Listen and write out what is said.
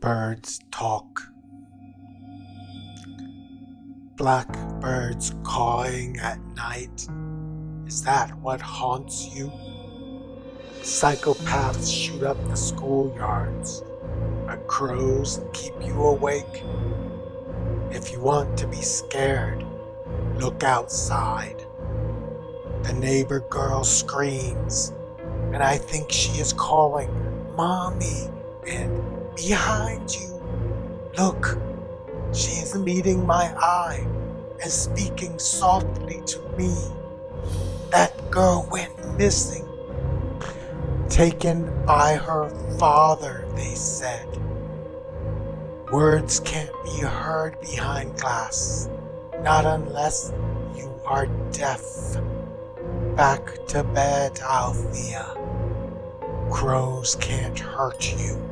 Birds talk. Blackbirds cawing at night. Is that what haunts you? Psychopaths shoot up the schoolyards, but crows keep you awake. If you want to be scared, look outside. The neighbor girl screams, and I think she is calling, "Mommy!" And behind you, look, she is meeting my eye and speaking softly to me. That girl went missing, taken by her father, they said. Words can't be heard behind glass, not unless you are deaf. Back to bed, Althea. Crows can't hurt you.